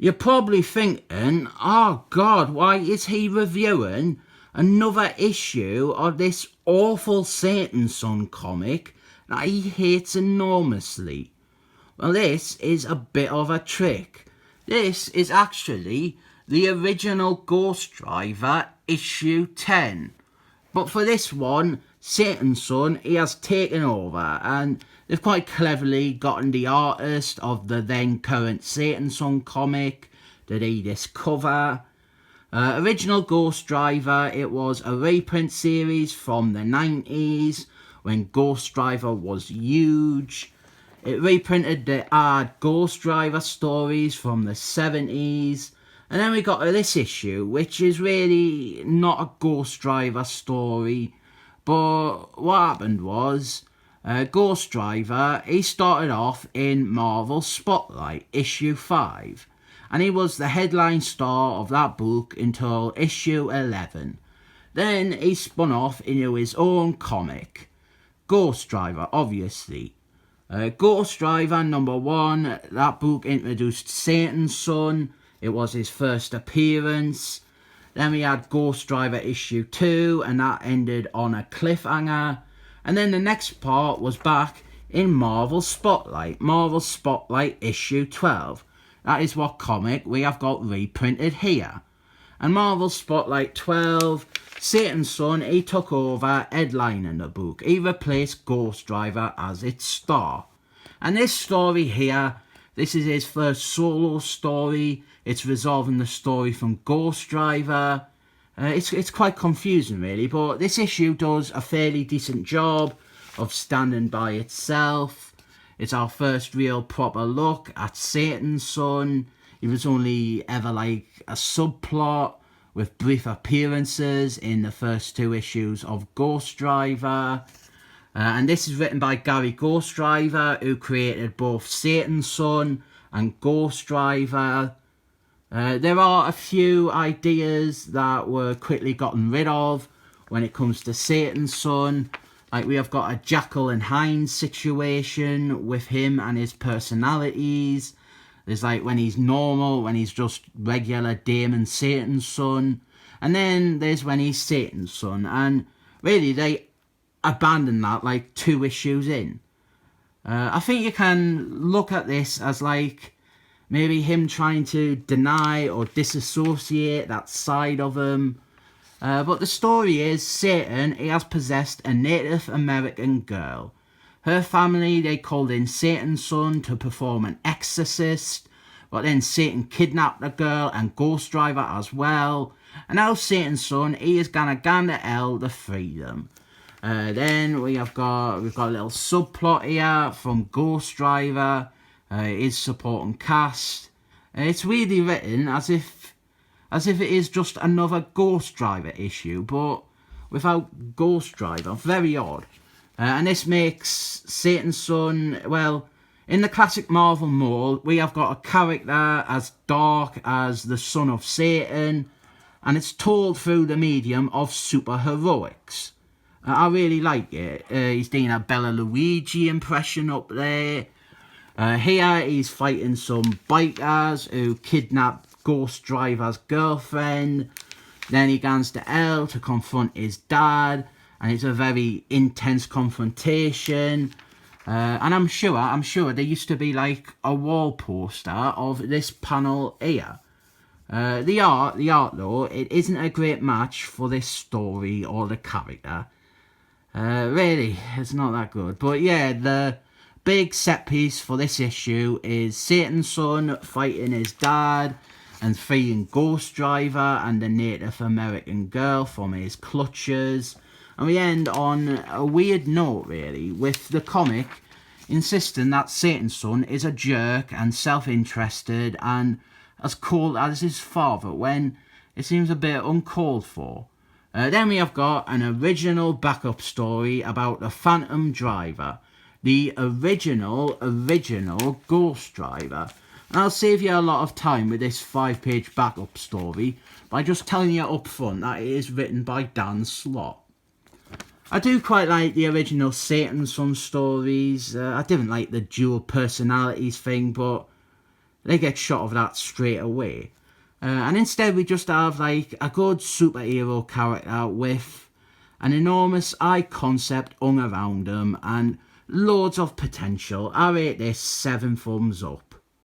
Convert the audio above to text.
You're probably thinking, oh God, why is he reviewing another issue of this awful Satan Son comic that he hates enormously? Well, this is a bit of a trick. This is actually the original Ghost Driver issue 10. But for this one, Satan Son, he has taken over, and they've quite cleverly gotten the artist of the then current Satan Son comic to do this cover. Original Ghost Driver, it was a reprint series from the 90s when Ghost Driver was huge. It reprinted the odd Ghost Driver stories from the 70s. And then we got to this issue, which is really not a Ghost Driver story. But what happened was, Ghost Driver, he started off in Marvel Spotlight, issue 5. And he was the headline star of that book until issue 11. Then he spun off into his own comic. Ghost Driver, obviously. Ghost Driver number 1, that book introduced Satan Son. It was his first appearance. Then we had Ghost Driver issue 2, and that ended on a cliffhanger. And then the next part was back in Marvel Spotlight issue 12. That is what comic we have got reprinted here. And Marvel Spotlight 12, Satan Son, he took over headlining the book. He replaced Ghost Driver as its star. And this story here, this is his first solo story. It's resolving the story from Ghost Driver. It's quite confusing really, but this issue does a fairly decent job of standing by itself. It's our first real proper look at Satan Son. He was only ever like a subplot with brief appearances in the first 2 issues of Ghost Driver. And this is written by Gary Ghost Driver, who created both Satan Son and Ghost Driver. There are a few ideas that were quickly gotten rid of when it comes to Satan Son. Like we have got a Jekyll and Hyde situation with him and his personalities. There's like when he's normal, when he's just regular Daimon Satan Son. And then there's when he's Satan Son. And really they abandoned that like 2 issues in. I think you can look at this as like maybe him trying to deny or disassociate that side of him. But the story is Satan, he has possessed a Native American girl. Her family, they called in Satan Son to perform an exorcist. But then Satan kidnapped the girl and Ghost Driver as well. And now Satan Son, he is gonna go to hell to free them. Then we've got a little subplot here from Ghost Driver. His supporting cast. It's really written as if it is just another Ghost Driver issue, but without Ghost Driver. Very odd. And this makes Satan Son, well, in the classic Marvel mold, we have got a character as dark as the son of Satan, and it's told through the medium of superheroics. I really like it. He's doing a Bella Luigi impression up there. Here he's fighting some bikers who kidnap Ghost Driver's girlfriend. Then he goes to hell to confront his dad, and it's a very intense confrontation. And I'm sure there used to be like a wall poster of this panel here. The art though, it isn't a great match for this story or the character. Really, it's not that good. But yeah, the big set piece for this issue is Satan Son fighting his dad and freeing Ghost Driver and the Native American girl from his clutches. And we end on a weird note, really, with the comic insisting that Satan Son is a jerk and self-interested and as cold as his father, when it seems a bit uncalled for. Then we have got an original backup story about the Phantom Driver, the original Ghost Driver. And I'll save you a lot of time with this 5-page backup story by just telling you up front that it is written by Dan Slott. I do quite like the original Satan Son stories. I didn't like the dual personalities thing, but they get shot of that straight away. And instead we just have like a good superhero character with an enormous eye concept hung around him and loads of potential. I rate this 7 thumbs up.